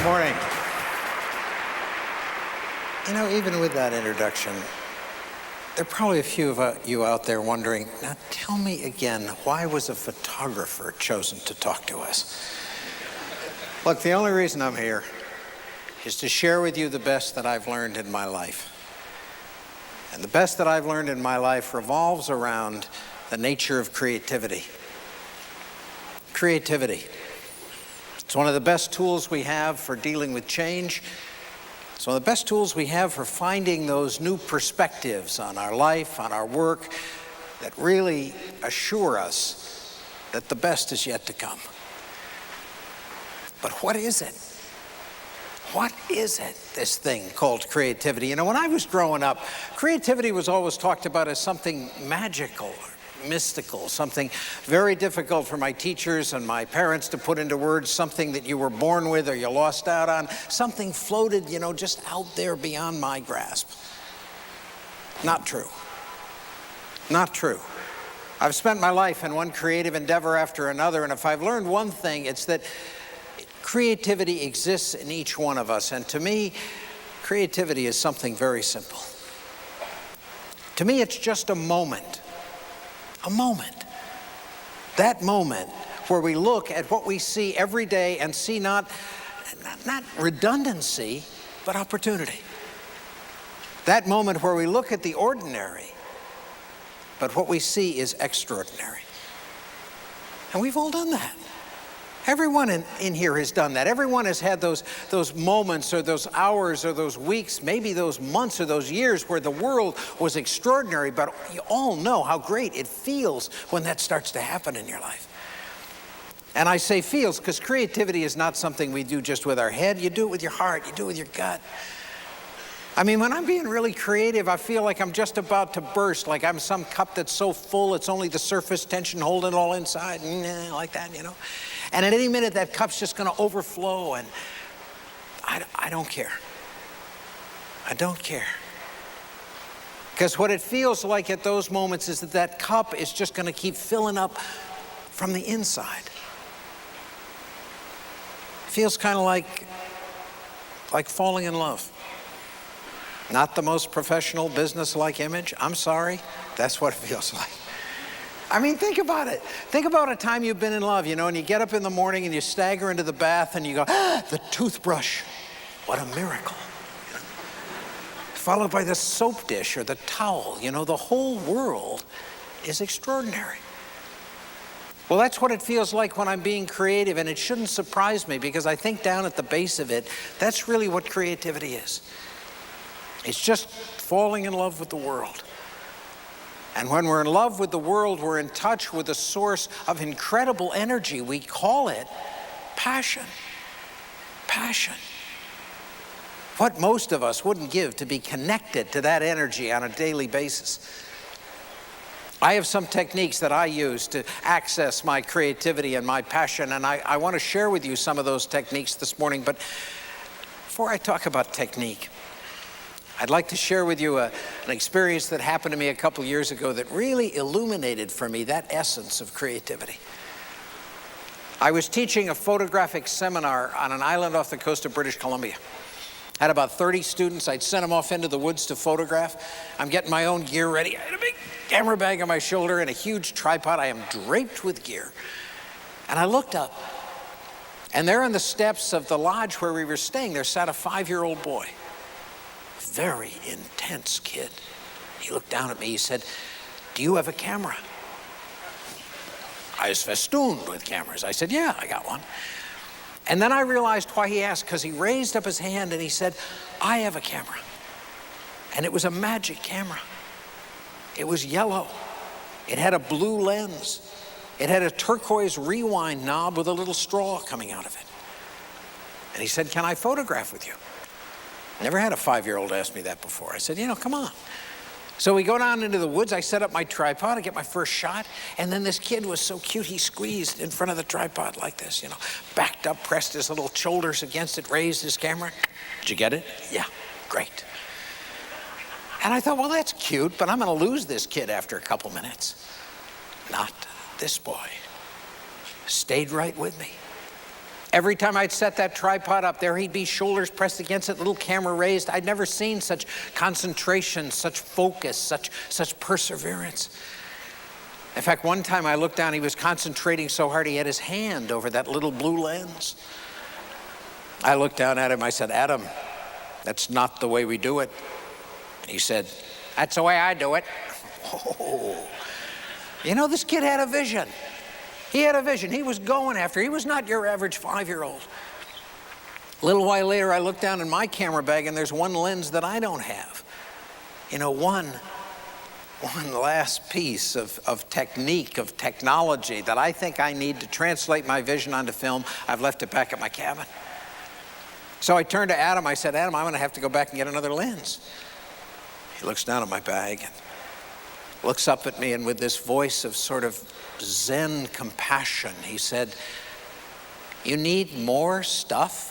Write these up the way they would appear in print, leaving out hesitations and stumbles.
Morning. You know, even with that introduction, there are probably a few of you out there wondering, now tell me again, why was a photographer chosen to talk to us? Look, the only reason I'm here is to share with you the best that I've learned in my life. And the best that I've learned in my life revolves around the nature of creativity. Creativity. It's one of the best tools we have for dealing with change. It's one of the best tools we have for finding those new perspectives on our life, on our work, that really assure us that the best is yet to come. But what is it? What is it, this thing called creativity? You know, when I was growing up, creativity was always talked about as something magical, mystical, something very difficult for my teachers and my parents to put into words, something that you were born with or you lost out on, something floated, you know, just out there beyond my grasp. Not true. Not true. I've spent my life in one creative endeavor after another, and if I've learned one thing, it's that creativity exists in each one of us. And to me, creativity is something very simple. To me, it's just a moment. A moment. That moment where we look at what we see every day and see not redundancy, but opportunity. That moment where we look at the ordinary, but what we see is extraordinary. And we've all done that. Everyone in here has done that. Everyone has had those moments or those hours or those weeks, maybe those months or those years where the world was extraordinary, but you all know how great it feels when that starts to happen in your life. And I say feels because creativity is not something we do just with our head. You do it with your heart. You do it with your gut. I mean, when I'm being really creative, I feel like I'm just about to burst, like I'm some cup that's so full it's only the surface tension holding it all inside, like that, you know. And at any minute, that cup's just going to overflow, and I don't care. I don't care. Because what it feels like at those moments is that that cup is just going to keep filling up from the inside. It feels kind of like falling in love. Not the most professional, business-like image. I'm sorry. That's what it feels like. I mean, think about it. Think about a time you've been in love, you know, and you get up in the morning and you stagger into the bath and you go, the toothbrush, what a miracle. You know? Followed by the soap dish or the towel, you know, the whole world is extraordinary. Well, that's what it feels like when I'm being creative, and it shouldn't surprise me because I think down at the base of it, that's really what creativity is. It's just falling in love with the world. And when we're in love with the world, we're in touch with a source of incredible energy. We call it passion. Passion. What most of us wouldn't give to be connected to that energy on a daily basis. I have some techniques that I use to access my creativity and my passion, and I want to share with you some of those techniques this morning. But before I talk about technique, I'd like to share with you an experience that happened to me a couple years ago that really illuminated for me that essence of creativity. I was teaching a photographic seminar on an island off the coast of British Columbia. I had about 30 students. I'd sent them off into the woods to photograph. I'm getting my own gear ready. I had a big camera bag on my shoulder and a huge tripod. I am draped with gear. And I looked up, and there on the steps of the lodge where we were staying, there sat a 5-year-old boy. Very intense kid. He looked down at me. He said, "Do you have a camera?" I was festooned with cameras. I said, "Yeah, I got one." And then I realized why he asked, because he raised up his hand and he said, "I have a camera." And it was a magic camera. It was yellow. It had a blue lens. It had a turquoise rewind knob with a little straw coming out of it. And he said, "Can I photograph with you?" Never had a 5-year-old ask me that before. I said, you know, come on. So we go down into the woods. I set up my tripod. I get my first shot. And then this kid was so cute. He squeezed in front of the tripod like this, you know, backed up, pressed his little shoulders against it, raised his camera. Did you get it? Yeah, great. And I thought, well, that's cute, but I'm going to lose this kid after a couple minutes. Not this boy. Stayed right with me. Every time I'd set that tripod up, there he'd be, shoulders pressed against it, little camera raised. I'd never seen such concentration, such focus, such perseverance. In fact, one time I looked down, he was concentrating so hard he had his hand over that little blue lens. I looked down at him, I said, "Adam, that's not the way we do it." He said, "That's the way I do it." Oh. You know, this kid had a vision. He had a vision. He was going after. He was not your average 5-year-old. A little while later, I looked down in my camera bag, and there's one lens that I don't have. You know, one last piece of technique, of technology that I think I need to translate my vision onto film. I've left it back at my cabin. So I turned to Adam. I said, "Adam, I'm going to have to go back and get another lens." He looks down at my bag and looks up at me, and with this voice of sort of Zen compassion, he said, "You need more stuff?"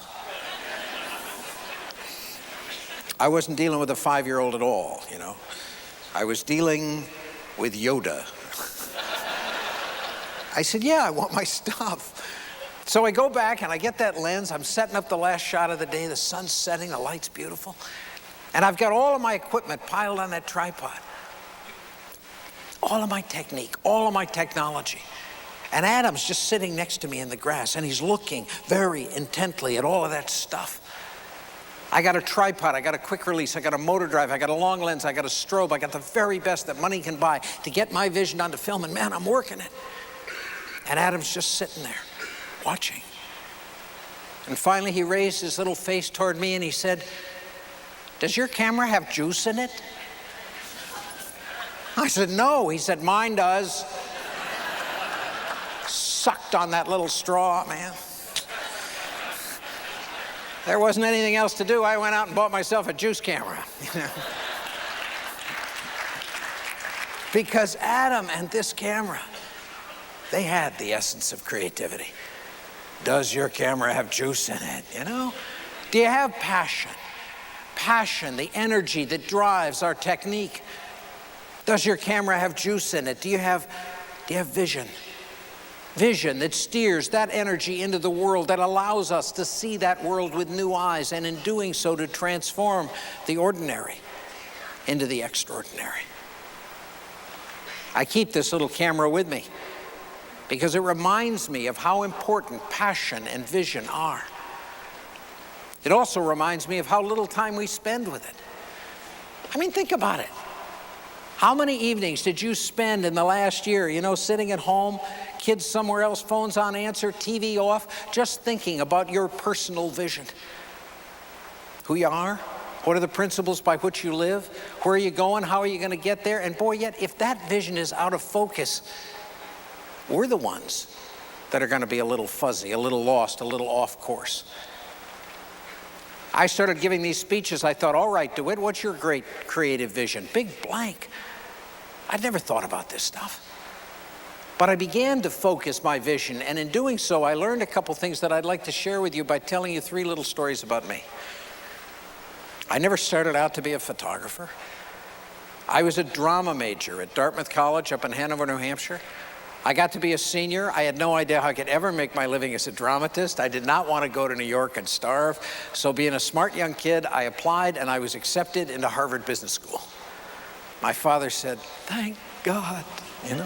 I wasn't dealing with a 5-year-old at all, you know. I was dealing with Yoda. I said, "Yeah, I want my stuff." So I go back and I get that lens. I'm setting up the last shot of the day. The sun's setting, the light's beautiful. And I've got all of my equipment piled on that tripod. All of my technique, all of my technology. And Adam's just sitting next to me in the grass, and he's looking very intently at all of that stuff. I got a tripod, I got a quick release, I got a motor drive, I got a long lens, I got a strobe, I got the very best that money can buy to get my vision onto film, and man, I'm working it. And Adam's just sitting there, watching. And finally he raised his little face toward me and he said, "Does your camera have juice in it?" I said, "No." He said, "Mine does." Sucked on that little straw, man. There wasn't anything else to do. I went out and bought myself a juice camera. Because Adam and this camera, they had the essence of creativity. Does your camera have juice in it, you know? Do you have passion? Passion, the energy that drives our technique. Does your camera have juice in it? Do you have vision? Vision that steers that energy into the world, that allows us to see that world with new eyes, and in doing so to transform the ordinary into the extraordinary. I keep this little camera with me because it reminds me of how important passion and vision are. It also reminds me of how little time we spend with it. I mean, think about it. How many evenings did you spend in the last year, you know, sitting at home, kids somewhere else, phones on answer, TV off, just thinking about your personal vision? Who you are? What are the principles by which you live? Where are you going? How are you going to get there? And boy, yet, if that vision is out of focus, we're the ones that are going to be a little fuzzy, a little lost, a little off course. I started giving these speeches. I thought, all right, DeWitt, what's your great creative vision? Big blank. I'd never thought about this stuff. But I began to focus my vision, and in doing so, I learned a couple things that I'd like to share with you by telling you 3 little stories about me. I never started out to be a photographer. I was a drama major at Dartmouth College up in Hanover, New Hampshire. I got to be a senior. I had no idea how I could ever make my living as a dramatist. I did not want to go to New York and starve. So being a smart young kid, I applied and I was accepted into Harvard Business School. My father said, "Thank God, you know,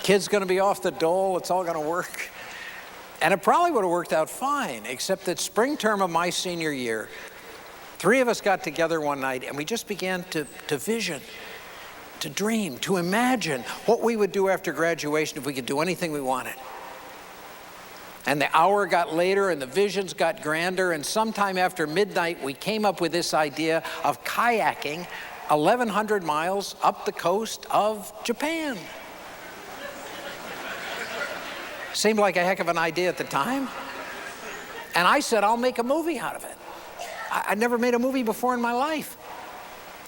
kid's going to be off the dole. It's all going to work." And it probably would have worked out fine, except that spring term of my senior year, 3 of us got together one night and we just began to vision, to dream, to imagine what we would do after graduation if we could do anything we wanted. And the hour got later and the visions got grander, and sometime after midnight we came up with this idea of kayaking 1,100 miles up the coast of Japan. Seemed like a heck of an idea at the time. And I said, I'll make a movie out of it. I'd never made a movie before in my life.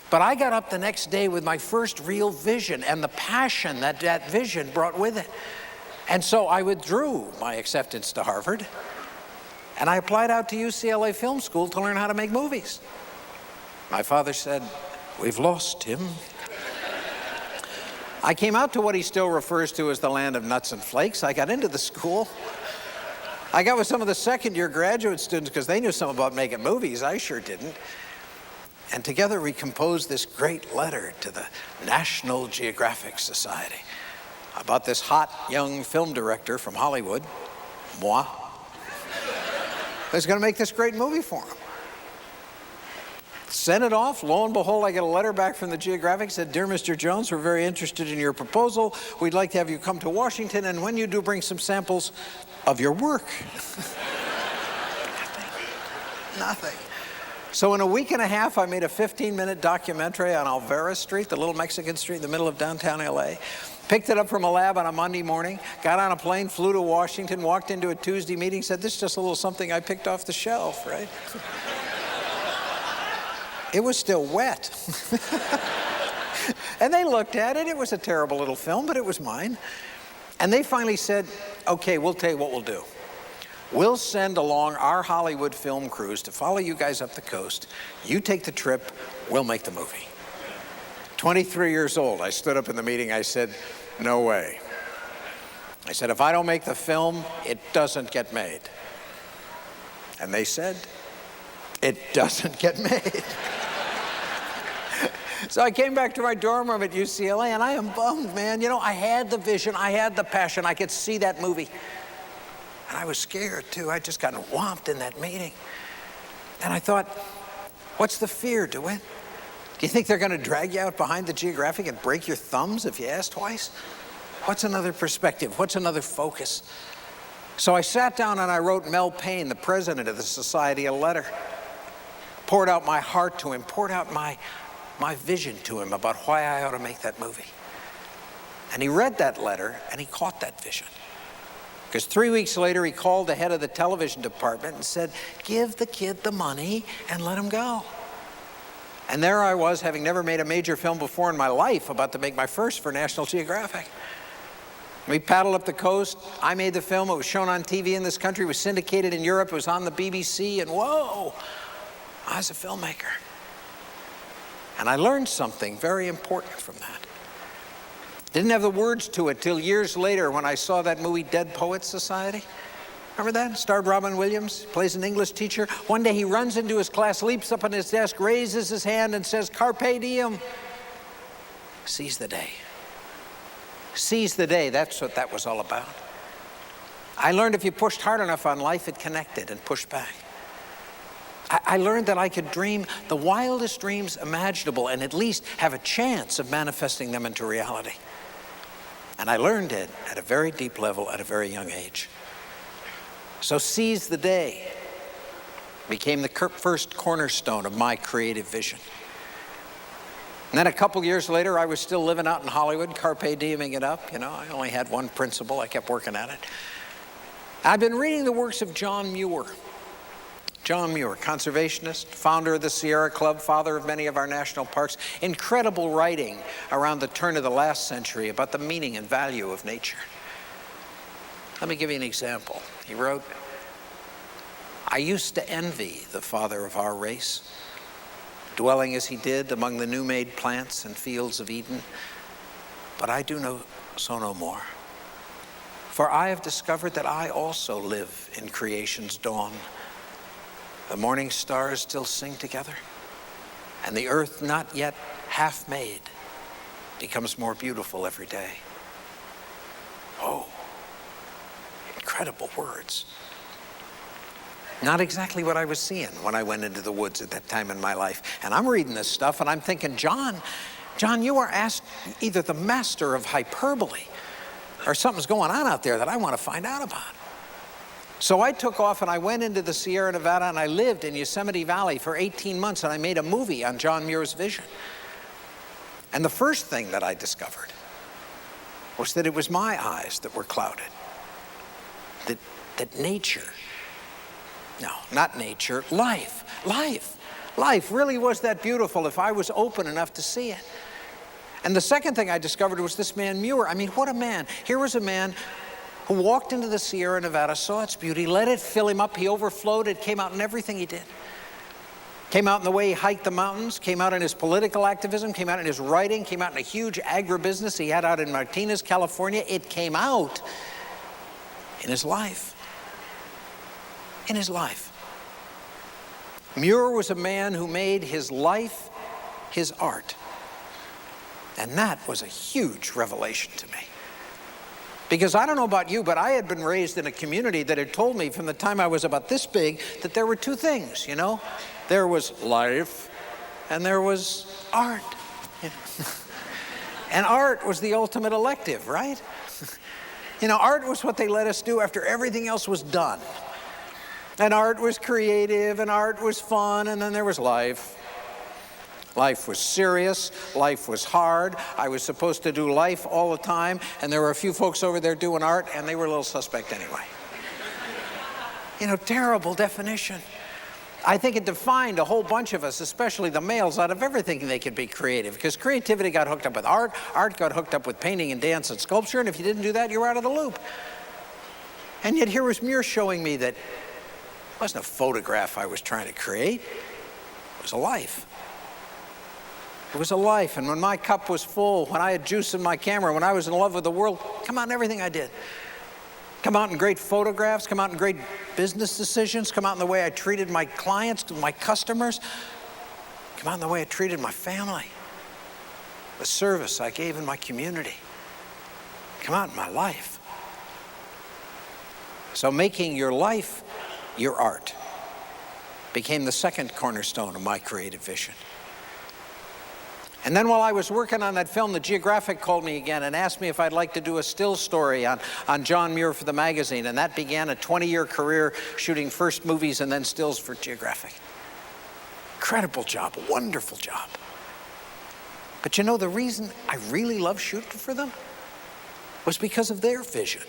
But I got up the next day with my first real vision and the passion that that vision brought with it. And so I withdrew my acceptance to Harvard, and I applied out to UCLA Film School to learn how to make movies. My father said, "We've lost him." I came out to what he still refers to as the land of nuts and flakes. I got into the school. I got with some of the second-year graduate students because they knew something about making movies. I sure didn't. And together we composed this great letter to the National Geographic Society about this hot young film director from Hollywood, moi, who's going to make this great movie for him. Sent it off. Lo and behold, I get a letter back from the Geographic. Said, "Dear Mr. Jones, we're very interested in your proposal. We'd like to have you come to Washington, and when you do, bring some samples of your work." Nothing. So in a week and a half, I made a 15-minute documentary on Alvera Street, the little Mexican street in the middle of downtown LA. Picked it up from a lab on a Monday morning, got on a plane, flew to Washington, walked into a Tuesday meeting, said, "This is just a little something I picked off the shelf," right? It was still wet. And they looked at it. It was a terrible little film, but it was mine. And they finally said, "Okay, we'll tell you what we'll do. We'll send along our Hollywood film crews to follow you guys up the coast. You take the trip, we'll make the movie." 23 years old, I stood up in the meeting, I said, "No way." I said, "If I don't make the film, it doesn't get made." And they said, "It doesn't get made." So I came back to my dorm room at UCLA, and I am bummed, man. You know, I had the vision, I had the passion, I could see that movie. And I was scared, too. I'd just gotten whomped in that meeting. And I thought, what's the fear, DeWitt? Do you think they're going to drag you out behind the Geographic and break your thumbs if you ask twice? What's another perspective? What's another focus? So I sat down and I wrote Mel Payne, the president of the Society, a letter. Poured out my heart to him, poured out my vision to him about why I ought to make that movie. And he read that letter and he caught that vision. Because 3 weeks later, he called the head of the television department and said, "Give the kid the money and let him go." And there I was, having never made a major film before in my life, about to make my first for National Geographic. We paddled up the coast. I made the film. It was shown on TV in this country. It was syndicated in Europe. It was on the BBC. And whoa, I was a filmmaker. And I learned something very important from that. Didn't have the words to it till years later when I saw that movie Dead Poets Society. Remember that? Starred Robin Williams, plays an English teacher. One day he runs into his class, leaps up on his desk, raises his hand and says, "Carpe diem." Seize the day. Seize the day, that's what that was all about. I learned if you pushed hard enough on life, it connected and pushed back. I learned that I could dream the wildest dreams imaginable and at least have a chance of manifesting them into reality. And I learned it at a very deep level at a very young age. So Seize the Day became the first cornerstone of my creative vision. And then a couple years later, I was still living out in Hollywood, carpe dieming it up. You know, I only had one principle. I kept working at it. I've been reading the works of John Muir. John Muir, conservationist, founder of the Sierra Club, father of many of our national parks. Incredible writing around the turn of the last century about the meaning and value of nature. Let me give you an example. He wrote, "I used to envy the father of our race, dwelling as he did among the new-made plants and fields of Eden. But I do so no more. For I have discovered that I also live in creation's dawn. The morning stars still sing together, and the earth not yet half made becomes more beautiful every day." Oh, incredible words. Not exactly what I was seeing when I went into the woods at that time in my life. And I'm reading this stuff and I'm thinking, John, you are asked either the master of hyperbole or something's going on out there that I want to find out about. So I took off and I went into the Sierra Nevada and I lived in Yosemite Valley for 18 months and I made a movie on John Muir's vision. And the first thing that I discovered was that it was my eyes that were clouded. That nature, no, not nature, life really was that beautiful if I was open enough to see it. And the second thing I discovered was this man Muir. I mean, what a man. Here was a man who walked into the Sierra Nevada, saw its beauty, let it fill him up. He overflowed. It came out in everything he did. Came out in the way he hiked the mountains, came out in his political activism, came out in his writing, came out in a huge agribusiness he had out in Martinez, California. It came out in his life. in his life. Muir was a man who made his life his art. And that was a huge revelation to me. Because I don't know about you, but I had been raised in a community that had told me from the time I was about this big that there were two things, you know? There was life and there was art. And art was the ultimate elective, right? You know, art was what they let us do after everything else was done. And art was creative, and art was fun, and then there was life. Life was serious, life was hard. I was supposed to do life all the time, and there were a few folks over there doing art, and they were a little suspect anyway. You know, terrible definition. I think it defined a whole bunch of us, especially the males, out of everything they could be creative, because creativity got hooked up with art, art got hooked up with painting and dance and sculpture, and if you didn't do that, you were out of the loop. And yet here was Muir showing me that it wasn't a photograph I was trying to create, it was a life. It was a life, and when my cup was full, when I had juice in my camera, when I was in love with the world, come out in everything I did. Come out in great photographs, come out in great business decisions, come out in the way I treated my clients, my customers, come out in the way I treated my family, the service I gave in my community, come out in my life. So making your life your art became the second cornerstone of my creative vision. And then while I was working on that film, the Geographic called me again and asked me if I'd like to do a still story on John Muir for the magazine. And that began a 20-year career shooting first movies and then stills for Geographic. Incredible job, a wonderful job. But you know, the reason I really loved shooting for them was because of their vision.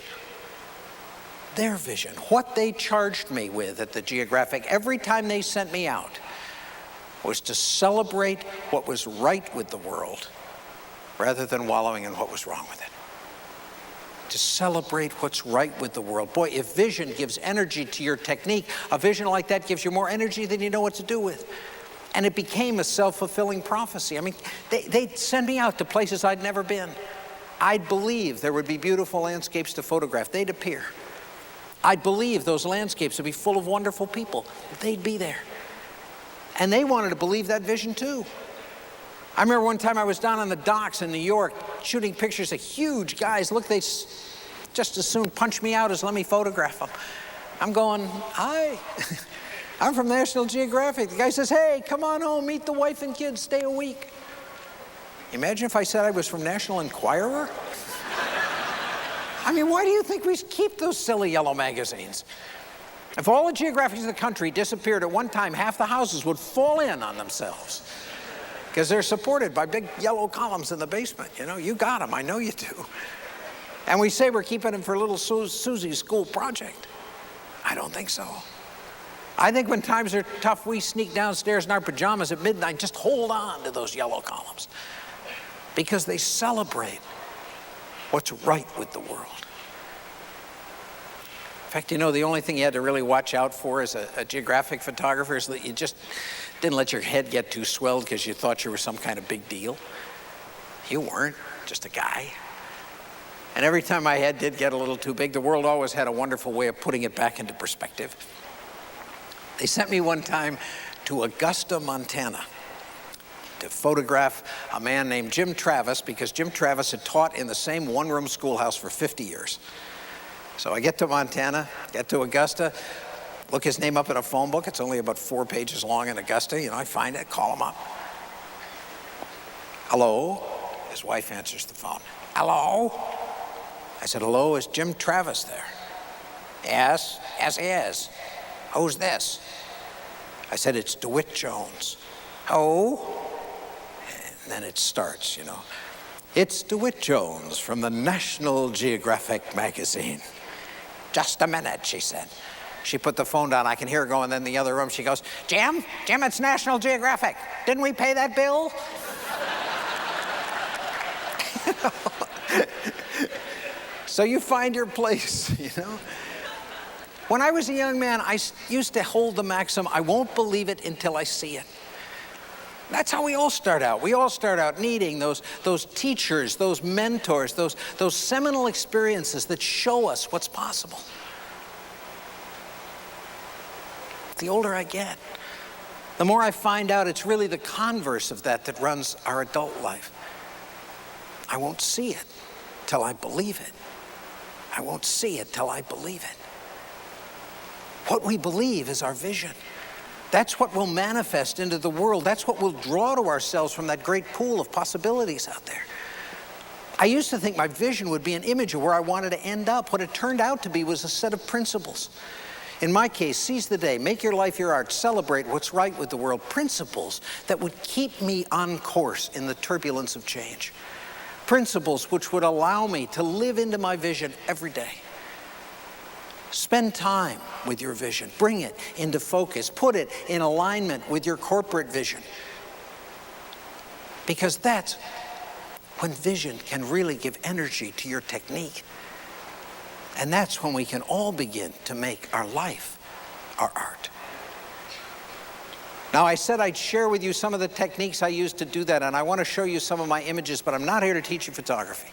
Their vision, what they charged me with at the Geographic every time they sent me out, was to celebrate what was right with the world rather than wallowing in what was wrong with it. To celebrate what's right with the world. Boy, if vision gives energy to your technique, a vision like that gives you more energy than you know what to do with. And it became a self-fulfilling prophecy. I mean, they'd send me out to places I'd never been. I'd believe there would be beautiful landscapes to photograph. They'd appear. I'd believe those landscapes would be full of wonderful people. They'd be there. And they wanted to believe that vision too. I remember one time I was down on the docks in New York shooting pictures of huge guys. Look, they just as soon punch me out as let me photograph them. I'm going, hi, I'm from National Geographic. The guy says, hey, come on home, meet the wife and kids, stay a week. Imagine if I said I was from National Enquirer. I mean, why do you think we keep those silly yellow magazines? If all the Geographics in the country disappeared at one time, half the houses would fall in on themselves because they're supported by big yellow columns in the basement. You know, you got them, I know you do. And we say we're keeping them for little Susie's school project. I don't think so. I think when times are tough, we sneak downstairs in our pajamas at midnight, just hold on to those yellow columns because they celebrate what's right with the world. In fact, you know, the only thing you had to really watch out for as a Geographic photographer is that you just didn't let your head get too swelled because you thought you were some kind of big deal. You weren't, just a guy. And every time my head did get a little too big, the world always had a wonderful way of putting it back into perspective. They sent me one time to Augusta, Montana, to photograph a man named Jim Travis, because Jim Travis had taught in the same one-room schoolhouse for 50 years. So I get to Montana, get to Augusta, look his name up in a phone book. It's only about 4 pages long in Augusta. You know, I find it, call him up. Hello? His wife answers the phone. Hello? I said, hello, is Jim Travis there? Yes, yes he is. Who's this? I said, it's DeWitt Jones. Oh? And then it starts, you know. It's DeWitt Jones from the National Geographic magazine. Just a minute, she said. She put the phone down. I can hear her going in the other room. She goes, Jim, it's National Geographic. Didn't we pay that bill? So you find your place, you know. When I was a young man, I used to hold the maxim, I won't believe it until I see it. That's how we all start out. We all start out needing those teachers, those mentors, those seminal experiences that show us what's possible. The older I get, the more I find out it's really the converse of that that runs our adult life. I won't see it till I believe it. I won't see it till I believe it. What we believe is our vision. That's what will manifest into the world. That's what we'll draw to ourselves from that great pool of possibilities out there. I used to think my vision would be an image of where I wanted to end up. What it turned out to be was a set of principles. In my case, seize the day, make your life your art, celebrate what's right with the world. Principles that would keep me on course in the turbulence of change. Principles which would allow me to live into my vision every day. Spend time with your vision. Bring it into focus. Put it in alignment with your corporate vision. Because that's when vision can really give energy to your technique. And that's when we can all begin to make our life our art. Now, I said I'd share with you some of the techniques I use to do that, and I want to show you some of my images, but I'm not here to teach you photography.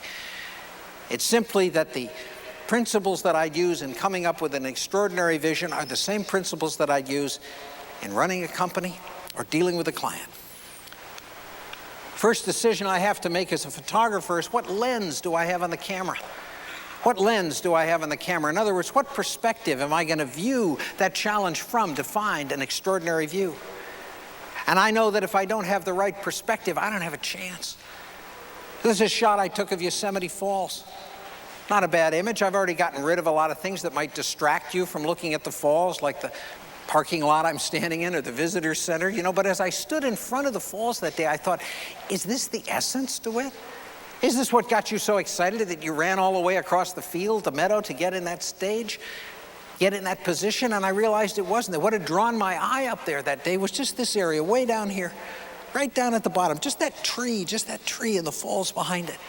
It's simply that the principles that I'd use in coming up with an extraordinary vision are the same principles that I'd use in running a company or dealing with a client. First decision I have to make as a photographer is, what lens do I have on the camera? What lens do I have on the camera? In other words, what perspective am I going to view that challenge from to find an extraordinary view? And I know that if I don't have the right perspective, I don't have a chance. This is a shot I took of Yosemite Falls. Not a bad image. I've already gotten rid of a lot of things that might distract you from looking at the falls, like the parking lot I'm standing in or the visitor center, but as I stood in front of the falls that day, I thought, is this the essence to it? Is this what got you so excited that you ran all the way across the field, the meadow, to get in that stage, get in that position? And I realized it wasn't. What had drawn my eye up there that day was just this area way down here, right down at the bottom, just that tree and the falls behind it.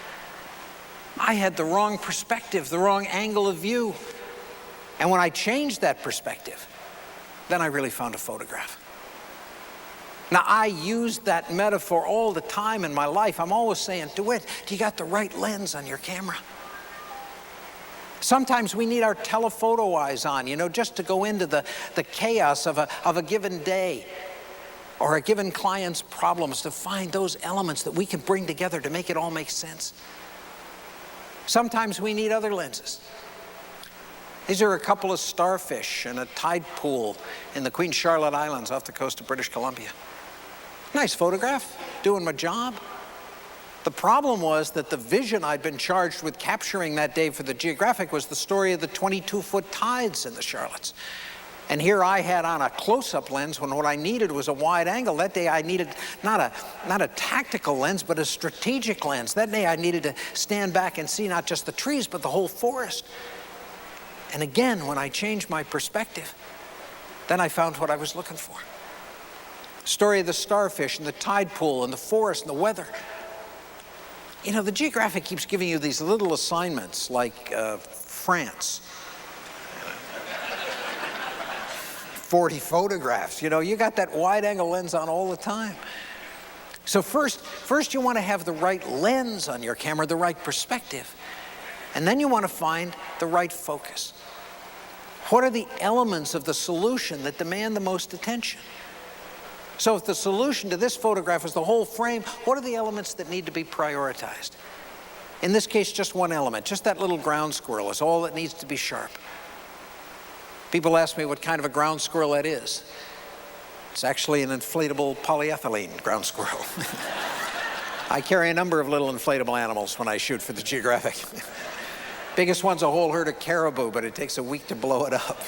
I had the wrong perspective, the wrong angle of view. And when I changed that perspective, then I really found a photograph. Now, I use that metaphor all the time in my life. I'm always saying, DeWitt, do you got the right lens on your camera? Sometimes we need our telephoto eyes on, just to go into the chaos of a given day or a given client's problems, to find those elements that we can bring together to make it all make sense. Sometimes we need other lenses. These are a couple of starfish in a tide pool in the Queen Charlotte Islands off the coast of British Columbia. Nice photograph, doing my job. The problem was that the vision I'd been charged with capturing that day for the Geographic was the story of the 22-foot tides in the Charlottes. And here I had on a close-up lens when what I needed was a wide angle. That day I needed not a tactical lens, but a strategic lens. That day I needed to stand back and see not just the trees, but the whole forest. And again, when I changed my perspective, then I found what I was looking for. Story of the starfish and the tide pool and the forest and the weather. The Geographic keeps giving you these little assignments like France. 40 photographs, you got that wide angle lens on all the time. So first you want to have the right lens on your camera, the right perspective. And then you want to find the right focus. What are the elements of the solution that demand the most attention? So if the solution to this photograph is the whole frame, what are the elements that need to be prioritized? In this case, just one element, just that little ground squirrel is all that needs to be sharp. People ask me what kind of a ground squirrel that is. It's actually an inflatable polyethylene ground squirrel. I carry a number of little inflatable animals when I shoot for the Geographic. Biggest one's a whole herd of caribou, but it takes a week to blow it up.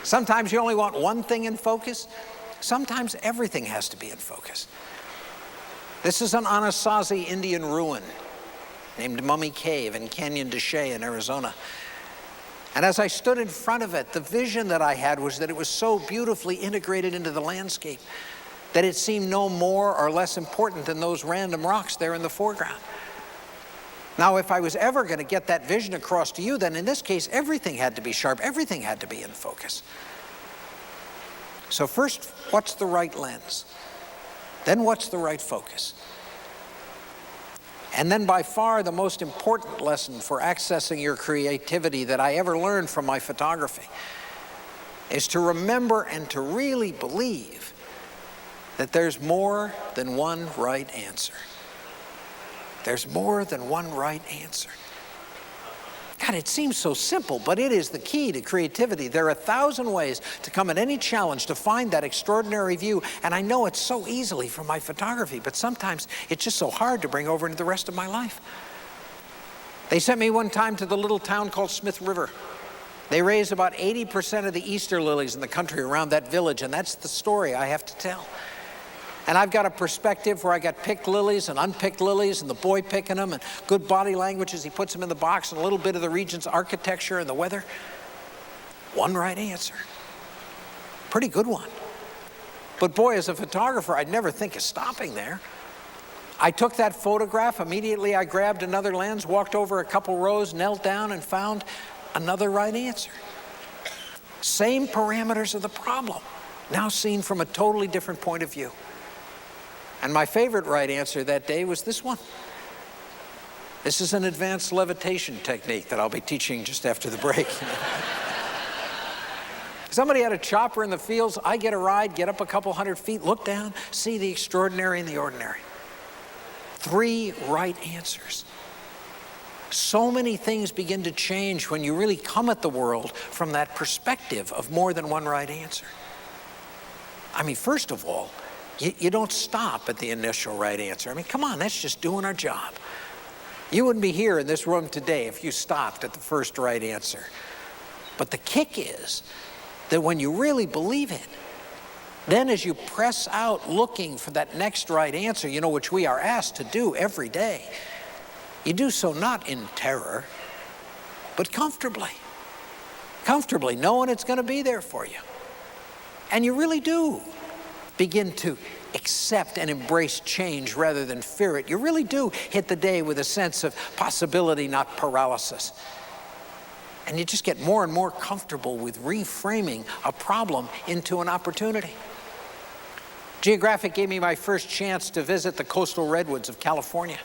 Sometimes you only want one thing in focus. Sometimes everything has to be in focus. This is an Anasazi Indian ruin named Mummy Cave in Canyon de Chelly in Arizona. And as I stood in front of it, the vision that I had was that it was so beautifully integrated into the landscape that it seemed no more or less important than those random rocks there in the foreground. Now, if I was ever going to get that vision across to you, then in this case, everything had to be sharp, everything had to be in focus. So first, what's the right lens? Then what's the right focus? And then by far the most important lesson for accessing your creativity that I ever learned from my photography is to remember and to really believe that there's more than one right answer. There's more than one right answer. God, it seems so simple, but it is the key to creativity. There are 1,000 ways to come at any challenge to find that extraordinary view, and I know it so easily from my photography, but sometimes it's just so hard to bring over into the rest of my life. They sent me one time to the little town called Smith River. They raise about 80% of the Easter lilies in the country around that village, and that's the story I have to tell. And I've got a perspective where I got picked lilies and unpicked lilies and the boy picking them and good body language as he puts them in the box and a little bit of the region's architecture and the weather. One right answer. Pretty good one. But boy, as a photographer, I'd never think of stopping there. I took that photograph, immediately I grabbed another lens, walked over a couple rows, knelt down and found another right answer. Same parameters of the problem, now seen from a totally different point of view. And my favorite right answer that day was this one. This is an advanced levitation technique that I'll be teaching just after the break. Somebody had a chopper in the fields, I get a ride, get up a couple hundred feet, look down, see the extraordinary and the ordinary. 3 right answers. So many things begin to change when you really come at the world from that perspective of more than one right answer. I mean, first of all, you don't stop at the initial right answer. I mean, come on, that's just doing our job. You wouldn't be here in this room today if you stopped at the first right answer. But the kick is that when you really believe it, then as you press out looking for that next right answer, which we are asked to do every day, you do so not in terror, but comfortably. Comfortably, knowing it's going to be there for you. And you really do begin to accept and embrace change rather than fear it. You really do hit the day with a sense of possibility, not paralysis. And you just get more and more comfortable with reframing a problem into an opportunity. Geographic gave me my first chance to visit the coastal redwoods of California.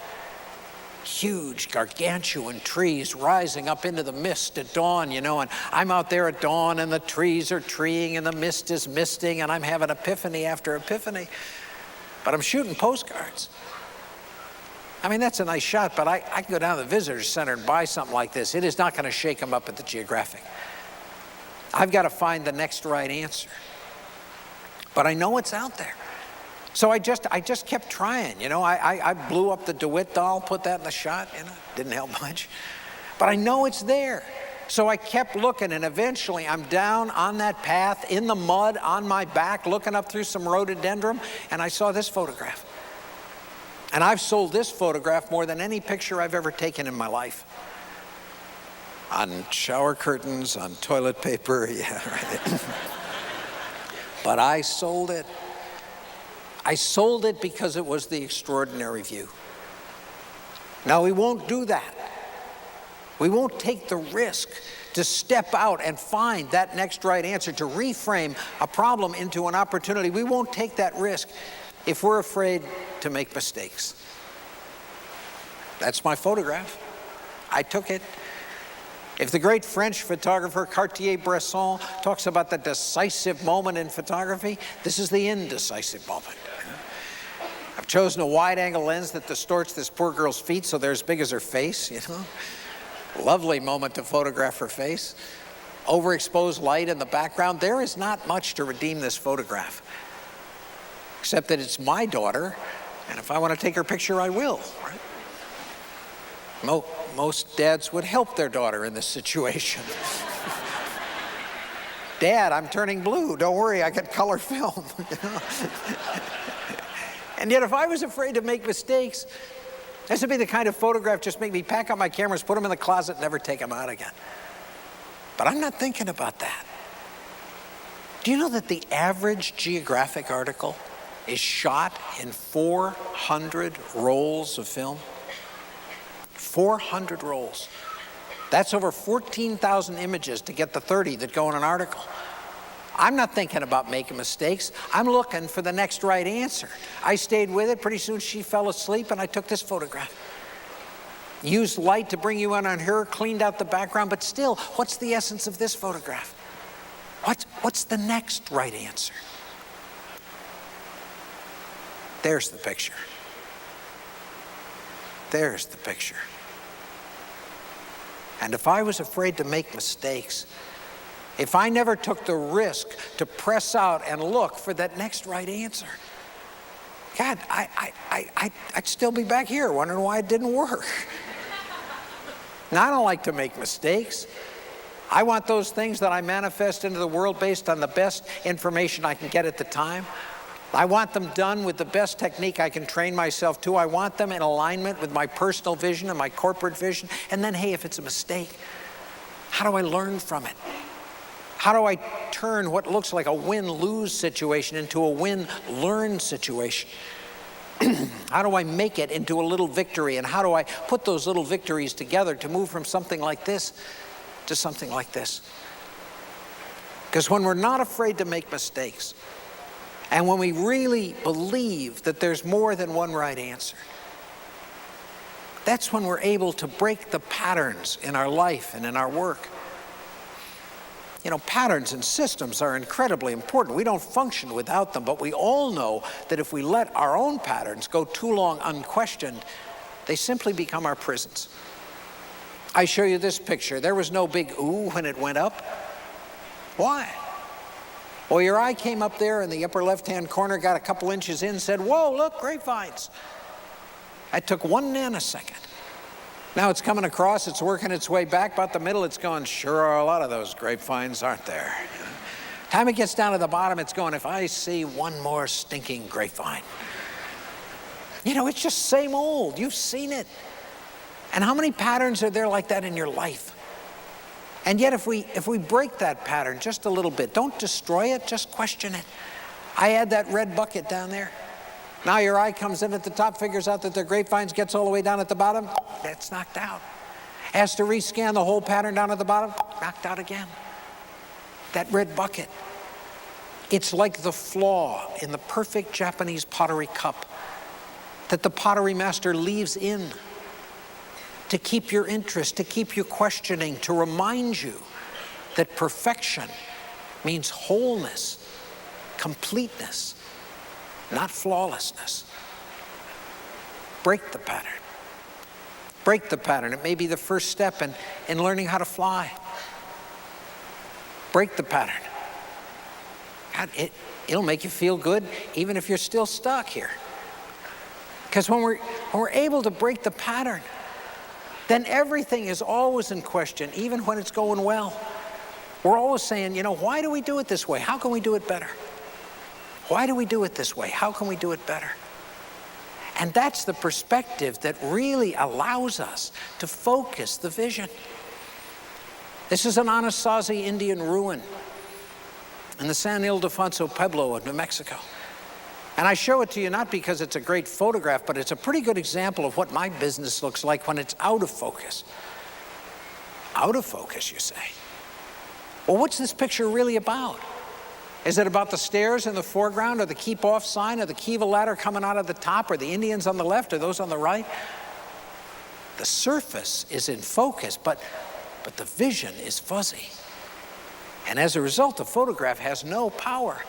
Huge, gargantuan trees rising up into the mist at dawn, and I'm out there at dawn and the trees are treeing and the mist is misting and I'm having epiphany after epiphany. But I'm shooting postcards. I mean, that's a nice shot, but I can go down to the visitor's center and buy something like this. It is not going to shake them up at the Geographic. I've got to find the next right answer. But I know it's out there. So I just kept trying, I blew up the DeWitt doll, put that in the shot, didn't help much. But I know it's there. So I kept looking, and eventually I'm down on that path in the mud on my back, looking up through some rhododendron, and I saw this photograph. And I've sold this photograph more than any picture I've ever taken in my life. On shower curtains, on toilet paper, yeah, right. But I sold it. I sold it because it was the extraordinary view. Now, we won't do that. We won't take the risk to step out and find that next right answer, to reframe a problem into an opportunity. We won't take that risk if we're afraid to make mistakes. That's my photograph. I took it. If the great French photographer Cartier-Bresson talks about the decisive moment in photography, this is the indecisive moment. I've chosen a wide-angle lens that distorts this poor girl's feet so they're as big as her face, Lovely moment to photograph her face. Overexposed light in the background. There is not much to redeem this photograph, except that it's my daughter, and if I want to take her picture, I will, right? Most dads would help their daughter in this situation. Dad, I'm turning blue. Don't worry, I got color film. And yet, if I was afraid to make mistakes, this would be the kind of photograph just make me pack up my cameras, put them in the closet, and never take them out again. But I'm not thinking about that. Do you know that the average Geographic article is shot in 400 rolls of film? 400 rolls. That's over 14,000 images to get the 30 that go in an article. I'm not thinking about making mistakes. I'm looking for the next right answer. I stayed with it. Pretty soon she fell asleep and I took this photograph. Used light to bring you in on her, cleaned out the background, but still, what's the essence of this photograph? What's the next right answer? There's the picture. There's the picture. And if I was afraid to make mistakes, if I never took the risk to press out and look for that next right answer, God, I'd still be back here wondering why it didn't work. Now, I don't like to make mistakes. I want those things that I manifest into the world based on the best information I can get at the time. I want them done with the best technique I can train myself to. I want them in alignment with my personal vision and my corporate vision. And then, hey, if it's a mistake, how do I learn from it? How do I turn what looks like a win-lose situation into a win-learn situation? How do I make it into a little victory? And how do I put those little victories together to move from something like this to something like this? Because when we're not afraid to make mistakes, and when we really believe that there's more than one right answer, that's when we're able to break the patterns in our life and in our work. You know, patterns and systems are incredibly important. We don't function without them, but we all know that if we let our own patterns go too long unquestioned, they simply become our prisons. I show you this picture. There was no big ooh when it went up. Why? Well, your eye came up there in the upper left-hand corner, got a couple inches in, said, whoa, look, grapevines. It took 1 nanosecond. Now it's coming across, it's working its way back about the middle, it's going, sure are a lot of those grapevines, aren't there? Time it gets down to the bottom, it's going, if I see one more stinking grapevine. You know, it's just same old, you've seen it. And how many patterns are there like that in your life? And yet if we break that pattern just a little bit, don't destroy it, just question it. I had that red bucket down there. Now your eye comes in at the top, figures out that the grapevines, gets all the way down at the bottom, that's knocked out. Has to rescan the whole pattern down at the bottom, knocked out again. That red bucket. It's like the flaw in the perfect Japanese pottery cup that the pottery master leaves in to keep your interest, to keep you questioning, to remind you that perfection means wholeness, completeness, not flawlessness. Break the pattern. Break the pattern. It may be the first step in learning how to fly. Break the pattern. God, it'll make you feel good even if you're still stuck here. Because when we're able to break the pattern, then everything is always in question, even when it's going well. We're always saying, you know, why do we do it this way? How can we do it better? Why do we do it this way? How can we do it better? And that's the perspective that really allows us to focus the vision. This is an Anasazi Indian ruin in the San Ildefonso Pueblo of New Mexico. And I show it to you not because it's a great photograph, but it's a pretty good example of what my business looks like when it's out of focus. Out of focus, you say. Well, what's this picture really about? Is it about the stairs in the foreground, or the keep off sign, or the Kiva ladder coming out of the top, or the Indians on the left, or those on the right? The surface is in focus, but the vision is fuzzy. And as a result, the photograph has no power.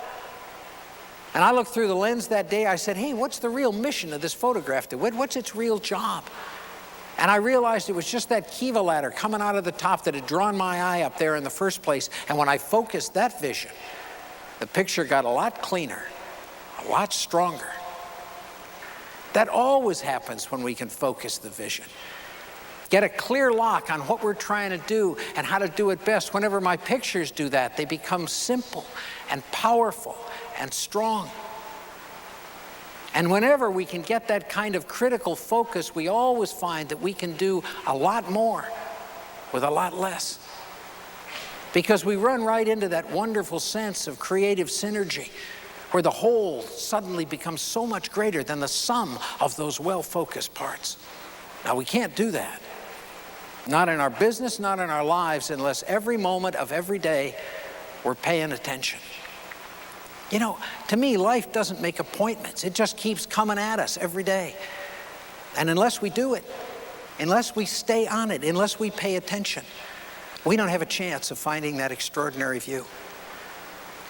And I looked through the lens that day, I said, hey, what's the real mission of this photograph? What's its real job? And I realized it was just that Kiva ladder coming out of the top that had drawn my eye up there in the first place. And when I focused that vision, the picture got a lot cleaner, a lot stronger. That always happens when we can focus the vision. Get a clear lock on what we're trying to do and how to do it best. Whenever my pictures do that, they become simple and powerful and strong. And whenever we can get that kind of critical focus, we always find that we can do a lot more with a lot less. Because we run right into that wonderful sense of creative synergy, where the whole suddenly becomes so much greater than the sum of those well-focused parts. Now, we can't do that. Not in our business, not in our lives, unless every moment of every day we're paying attention. You know, to me, life doesn't make appointments. It just keeps coming at us every day. And unless we do it, unless we stay on it, unless we pay attention, we don't have a chance of finding that extraordinary view.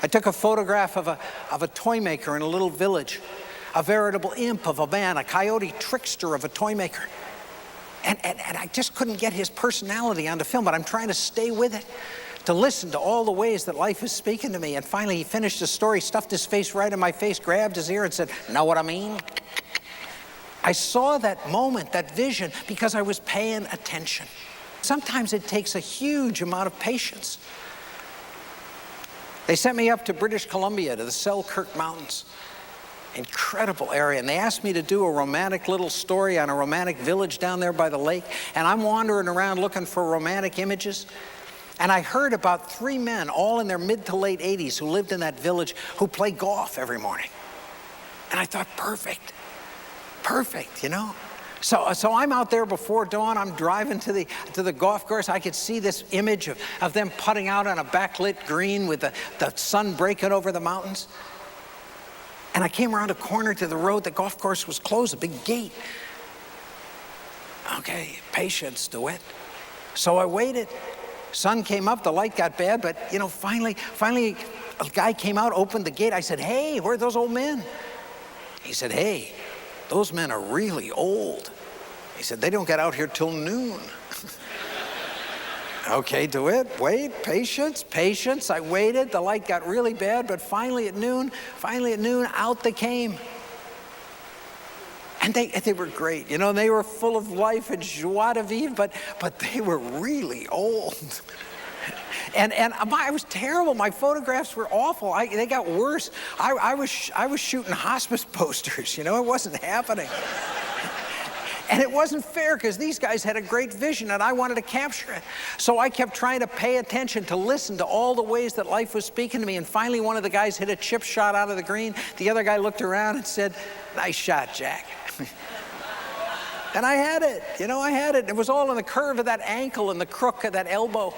I took a photograph of a toy maker in a little village, a veritable imp of a man, a coyote trickster of a toy maker. And I just couldn't get his personality onto film, but I'm trying to stay with it, to listen to all the ways that life is speaking to me. And finally he finished the story, stuffed his face right in my face, grabbed his ear and said, "Know what I mean?" I saw that moment, that vision, because I was paying attention. Sometimes it takes a huge amount of patience. They sent me up to British Columbia, to the Selkirk Mountains. Incredible area. And they asked me to do a romantic little story on a romantic village down there by the lake. And I'm wandering around looking for romantic images. And I heard about 3 men, all in their mid to late 80s, who lived in that village, who play golf every morning. And I thought, perfect, you know? So I'm out there before dawn. I'm driving to the golf course. I could see this image of them putting out on a backlit green with the sun breaking over the mountains. And I came around a corner to the road. The golf course was closed, a big gate. Okay, patience, DeWitt. So I waited. Sun came up, the light got bad, but you know, finally a guy came out, opened the gate. I said, "Hey, where are those old men?" He said, "Hey, those men are really old." He said, "They don't get out here till noon." Okay, DeWitt, wait, patience. I waited. The light got really bad, but finally at noon, out they came. And they were great. You know, they were full of life and joie de vivre, but they were really old. And I was terrible. My photographs were awful. They got worse. I was shooting hospice posters. You know, it wasn't happening. And it wasn't fair because these guys had a great vision and I wanted to capture it. So I kept trying to pay attention, to listen to all the ways that life was speaking to me. And finally, one of the guys hit a chip shot out of the green. The other guy looked around and said, "Nice shot, Jack." And I had it. You know, I had it. It was all in the curve of that ankle and the crook of that elbow.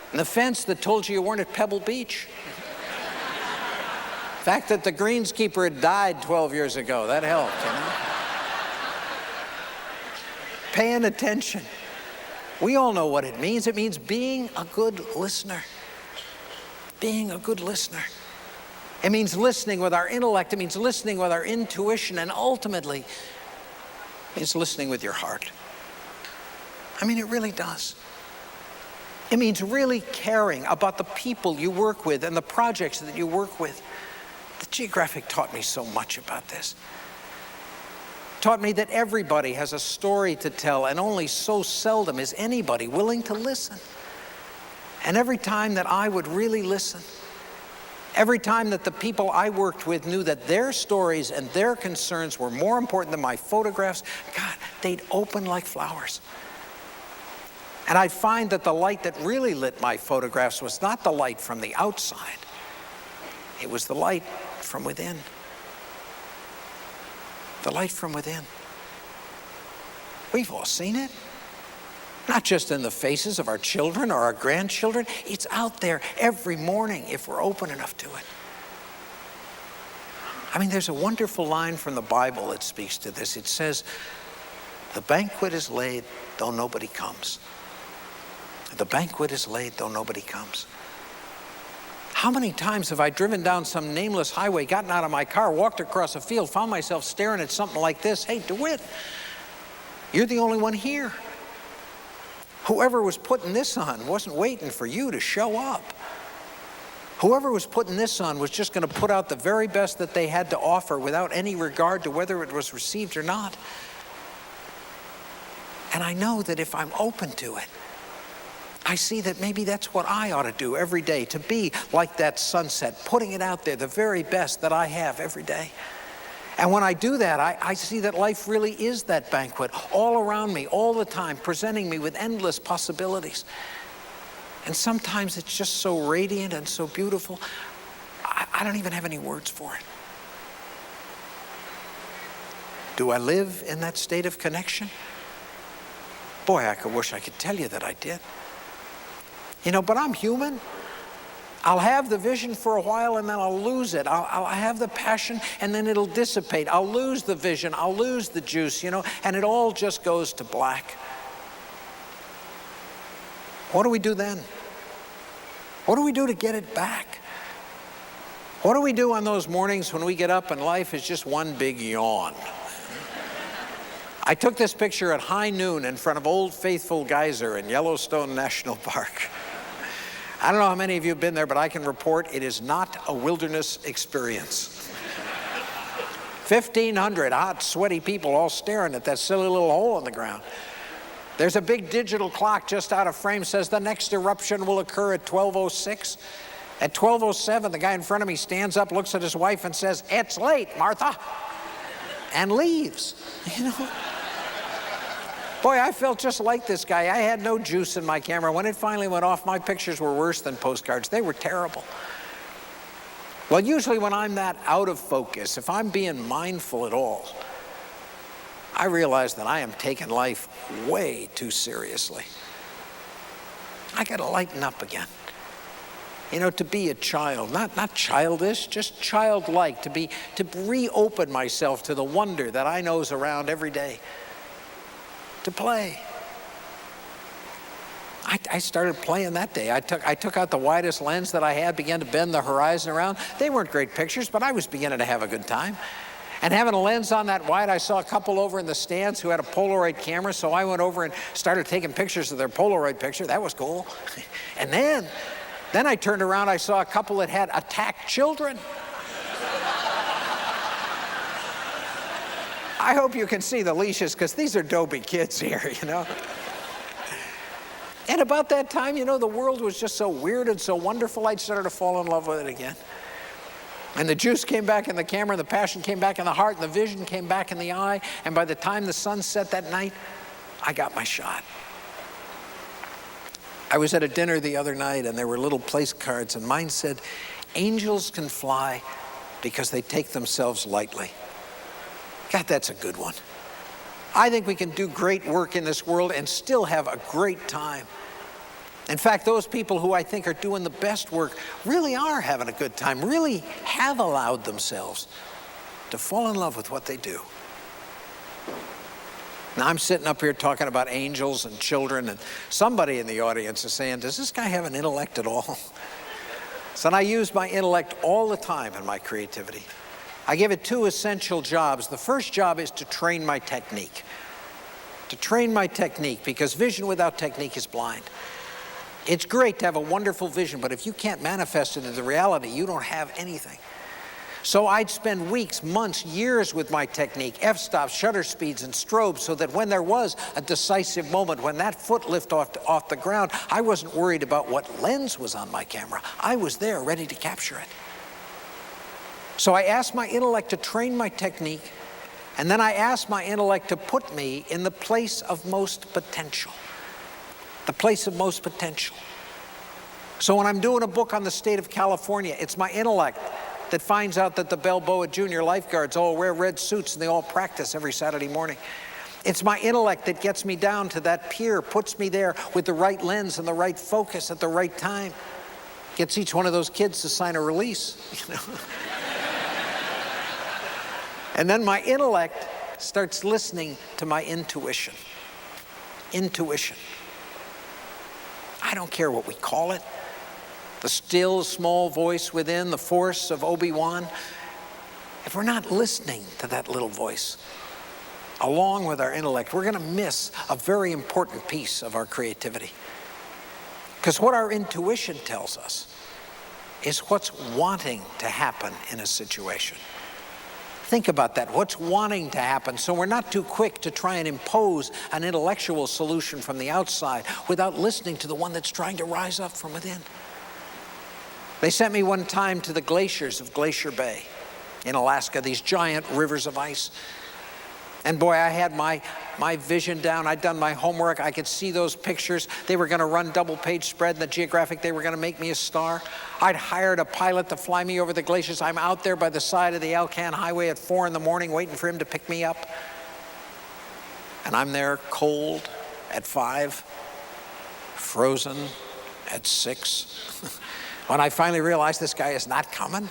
And the fence that told you weren't at Pebble Beach. The fact that the greenskeeper had died 12 years ago, that helped, you know? Paying attention. We all know what it means. It means being a good listener. Being a good listener. It means listening with our intellect. It means listening with our intuition. And ultimately, it's listening with your heart. I mean, it really does. It means really caring about the people you work with and the projects that you work with. The Geographic taught me so much about this. Taught me that everybody has a story to tell, and only so seldom is anybody willing to listen. And every time that I would really listen, every time that the people I worked with knew that their stories and their concerns were more important than my photographs, God, they'd open like flowers. And I'd find that the light that really lit my photographs was not the light from the outside. It was the light from within. The light from within. We've all seen it. Not just in the faces of our children or our grandchildren. It's out there every morning if we're open enough to it. I mean, there's a wonderful line from the Bible that speaks to this. It says, "The banquet is laid, though nobody comes." The banquet is laid, though nobody comes. How many times have I driven down some nameless highway, gotten out of my car, walked across a field, found myself staring at something like this? "Hey, DeWitt, you're the only one here. Whoever was putting this on wasn't waiting for you to show up. Whoever was putting this on was just going to put out the very best that they had to offer without any regard to whether it was received or not." And I know that if I'm open to it, I see that maybe that's what I ought to do every day, to be like that sunset, putting it out there, the very best that I have every day. And when I do that, I see that life really is that banquet all around me, all the time, presenting me with endless possibilities. And sometimes it's just so radiant and so beautiful, I don't even have any words for it. Do I live in that state of connection? Boy, I wish I could tell you that I did. You know, but I'm human. I'll have the vision for a while and then I'll lose it. I'll have the passion and then it'll dissipate. I'll lose the vision. I'll lose the juice, you know, and it all just goes to black. What do we do then? What do we do to get it back? What do we do on those mornings when we get up and life is just one big yawn? I took this picture at high noon in front of Old Faithful Geyser in Yellowstone National Park. I don't know how many of you have been there, but I can report it is not a wilderness experience. 1,500 hot, sweaty people all staring at that silly little hole in the ground. There's a big digital clock just out of frame, says the next eruption will occur at 12:06. At 12:07, the guy in front of me stands up, looks at his wife and says, "It's late, Martha," and leaves, you know. Boy, I felt just like this guy. I had no juice in my camera. When it finally went off, my pictures were worse than postcards. They were terrible. Well, usually when I'm that out of focus, if I'm being mindful at all, I realize that I am taking life way too seriously. I got to lighten up again. You know, to be a child, not childish, just childlike, to reopen myself to the wonder that I know is around every day. To play. I started playing that day. I took out the widest lens that I had, began to bend the horizon around. They weren't great pictures, but I was beginning to have a good time. And having a lens on that wide, I saw a couple over in the stands who had a Polaroid camera, so I went over and started taking pictures of their Polaroid picture. That was cool. And then I turned around, I saw a couple that had attacked children. I hope you can see the leashes, because these are dopey kids here, you know. And about that time, you know, the world was just so weird and so wonderful, I started to fall in love with it again. And the juice came back in the camera, and the passion came back in the heart, and the vision came back in the eye, and by the time the sun set that night, I got my shot. I was at a dinner the other night, and there were little place cards, and mine said, "Angels can fly because they take themselves lightly." God, that's a good one. I think we can do great work in this world and still have a great time. In fact, those people who I think are doing the best work really are having a good time, really have allowed themselves to fall in love with what they do. Now, I'm sitting up here talking about angels and children, and somebody in the audience is saying, "Does this guy have an intellect at all?" So I use my intellect all the time in my creativity. I give it two essential jobs. The first job is to train my technique. To train my technique, because vision without technique is blind. It's great to have a wonderful vision, but if you can't manifest it into reality, you don't have anything. So I'd spend weeks, months, years with my technique, f-stops, shutter speeds, and strobes, so that when there was a decisive moment, when that foot lifted off the ground, I wasn't worried about what lens was on my camera. I was there ready to capture it. So I asked my intellect to train my technique, and then I asked my intellect to put me in the place of most potential. The place of most potential. So when I'm doing a book on the state of California, it's my intellect that finds out that the Balboa Junior lifeguards all wear red suits and they all practice every Saturday morning. It's my intellect that gets me down to that pier, puts me there with the right lens and the right focus at the right time. Gets each one of those kids to sign a release, you know. And then my intellect starts listening to my intuition. Intuition. I don't care what we call it. The still, small voice within, the force of Obi-Wan. If we're not listening to that little voice, along with our intellect, we're going to miss a very important piece of our creativity. Because what our intuition tells us is what's wanting to happen in a situation. Think about that. What's wanting to happen? So we're not too quick to try and impose an intellectual solution from the outside without listening to the one that's trying to rise up from within. They sent me one time to the glaciers of Glacier Bay in Alaska, these giant rivers of ice. And boy, I had my vision down. I'd done my homework. I could see those pictures. They were going to run double-page spread in the Geographic. They were going to make me a star. I'd hired a pilot to fly me over the glaciers. I'm out there by the side of the Alcan Highway at 4 in the morning waiting for him to pick me up. And I'm there cold at 5, frozen at 6. When I finally realized this guy is not coming,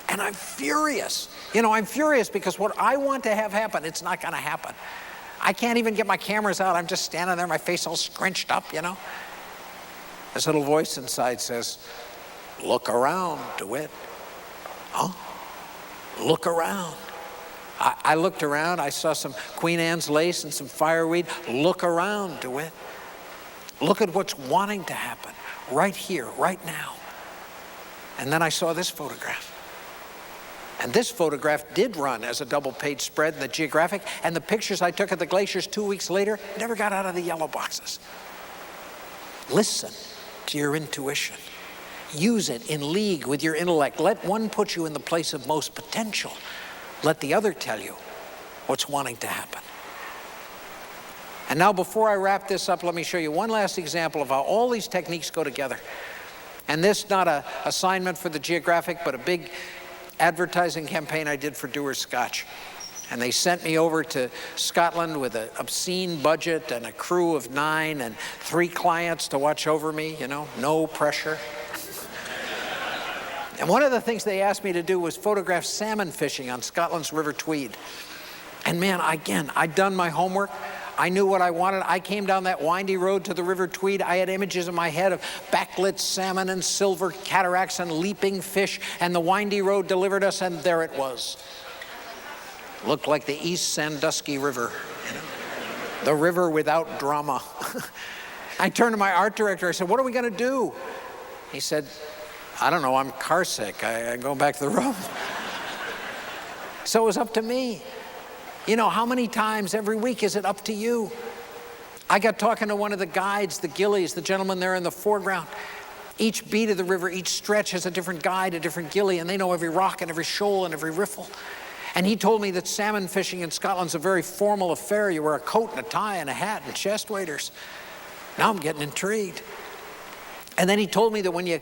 and I'm furious. You know, I'm furious because what I want to have happen, it's not going to happen. I can't even get my cameras out. I'm just standing there, my face all scrunched up, you know. This little voice inside says, "Look around, DeWitt. Look around. I looked around. I saw some Queen Anne's lace and some fireweed. Look around, DeWitt. Look at what's wanting to happen right here, right now. And then I saw this photograph. And this photograph did run as a double-page spread in the Geographic, and the pictures I took at the glaciers 2 weeks later never got out of the yellow boxes. Listen to your intuition. Use it in league with your intellect. Let one put you in the place of most potential. Let the other tell you what's wanting to happen. And now, before I wrap this up, let me show you one last example of how all these techniques go together. And this, not an assignment for the Geographic, but a big advertising campaign I did for Dewar's Scotch. And they sent me over to Scotland with an obscene budget and a crew of 9 and 3 clients to watch over me, you know, no pressure. And one of the things they asked me to do was photograph salmon fishing on Scotland's River Tweed. And man, again, I'd done my homework. I knew what I wanted. I came down that windy road to the River Tweed. I had images in my head of backlit salmon and silver cataracts and leaping fish, and the windy road delivered us, and there it was. Looked like the East Sandusky River, you know? The river without drama. I turned to my art director. I said, "What are we going to do?" He said, "I don't know, I'm car sick. I go back to the road." So it was up to me. You know, how many times every week is it up to you? I got talking to one of the guides, the gillies, the gentleman there in the foreground. Each beat of the river, each stretch has a different guide, a different gilly, and they know every rock and every shoal and every riffle. And he told me that salmon fishing in Scotland's a very formal affair. You wear a coat and a tie and a hat and chest waders. Now I'm getting intrigued. And then he told me that when you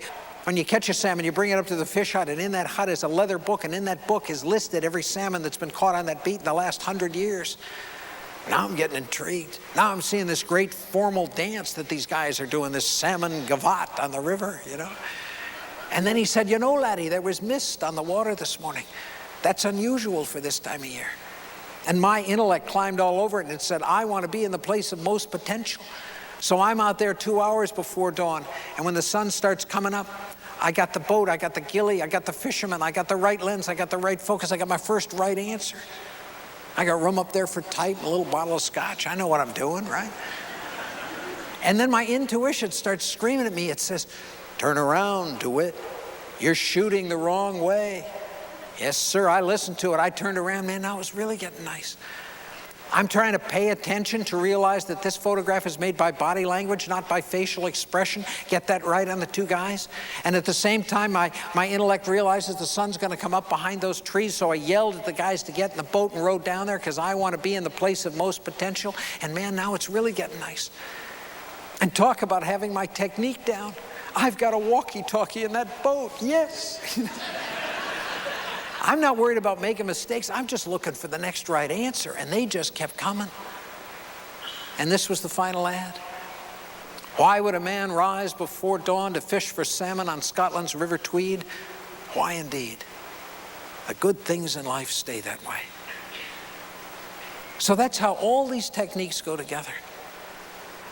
catch a salmon, you bring it up to the fish hut, and in that hut is a leather book, and in that book is listed every salmon that's been caught on that beat in the last 100 years. Now I'm getting intrigued. Now I'm seeing this great formal dance that these guys are doing, this salmon gavotte on the river, you know. And then he said, "You know, laddie, there was mist on the water this morning. That's unusual for this time of year." And my intellect climbed all over it, and it said, I want to be in the place of most potential. So I'm out there 2 hours before dawn, and when the sun starts coming up, I got the boat, I got the gilly, I got the fisherman, I got the right lens, I got the right focus, I got my first right answer. I got room up there for tight, and a little bottle of scotch. I know what I'm doing, right? And then my intuition starts screaming at me. It says, "Turn around, DeWitt. You're shooting the wrong way." Yes, sir, I listened to it. I turned around, man, now it was really getting nice. I'm trying to pay attention to realize that this photograph is made by body language, not by facial expression. Get that right on the two guys. And at the same time, my intellect realizes the sun's going to come up behind those trees, so I yelled at the guys to get in the boat and rowed down there because I want to be in the place of most potential. And man, now it's really getting nice. And talk about having my technique down. I've got a walkie-talkie in that boat, yes. I'm not worried about making mistakes. I'm just looking for the next right answer, and they just kept coming. And this was the final ad. Why would a man rise before dawn to fish for salmon on Scotland's River Tweed? Why indeed? The good things in life stay that way. So that's how all these techniques go together.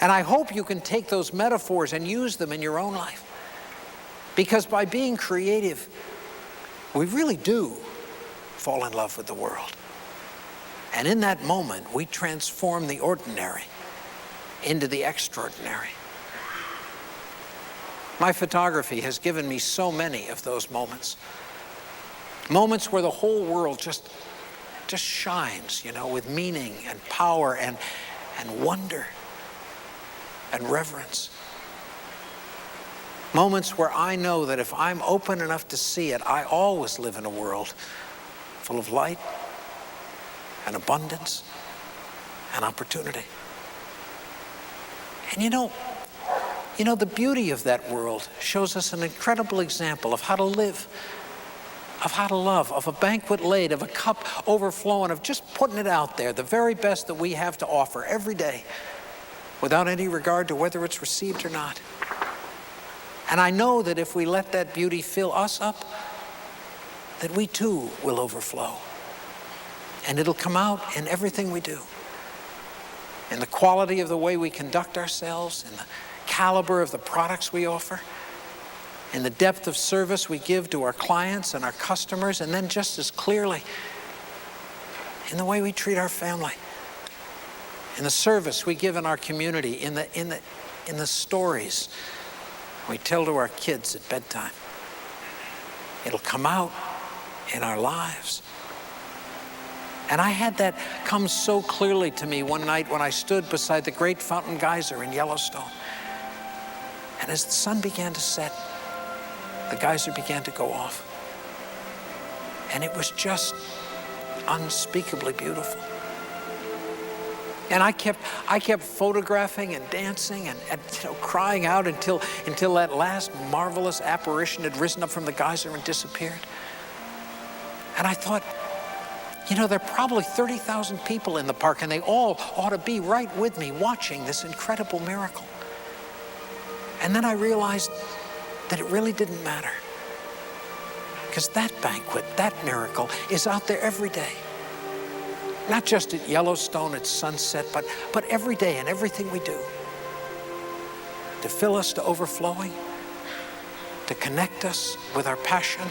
And I hope you can take those metaphors and use them in your own life. Because by being creative, we really do fall in love with the world. And in that moment, we transform the ordinary into the extraordinary. My photography has given me so many of those moments. Moments where the whole world just shines, you know, with meaning and power and wonder and reverence. Moments where I know that if I'm open enough to see it, I always live in a world full of light and abundance and opportunity. And you know, the beauty of that world shows us an incredible example of how to live, of how to love, of a banquet laid, of a cup overflowing, of just putting it out there, the very best that we have to offer every day, without any regard to whether it's received or not. And I know that if we let that beauty fill us up, that we too will overflow. And it'll come out in everything we do. In the quality of the way we conduct ourselves, in the caliber of the products we offer, in the depth of service we give to our clients and our customers, and then just as clearly in the way we treat our family, in the service we give in our community, in the stories we tell to our kids at bedtime. It'll come out in our lives. And I had that come so clearly to me one night when I stood beside the great Fountain Geyser in Yellowstone. And as the sun began to set, the geyser began to go off. And it was just unspeakably beautiful. And I kept photographing and dancing and crying out until that last marvelous apparition had risen up from the geyser and disappeared. And I thought, there are probably 30,000 people in the park, and they all ought to be right with me watching this incredible miracle. And then I realized that it really didn't matter, because that banquet, that miracle, is out there every day. Not just at Yellowstone at sunset, but every day in everything we do. To fill us to overflowing, to connect us with our passion,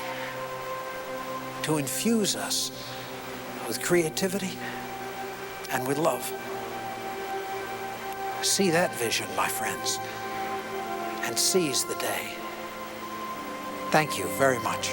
to infuse us with creativity and with love. See that vision, my friends, and seize the day. Thank you very much.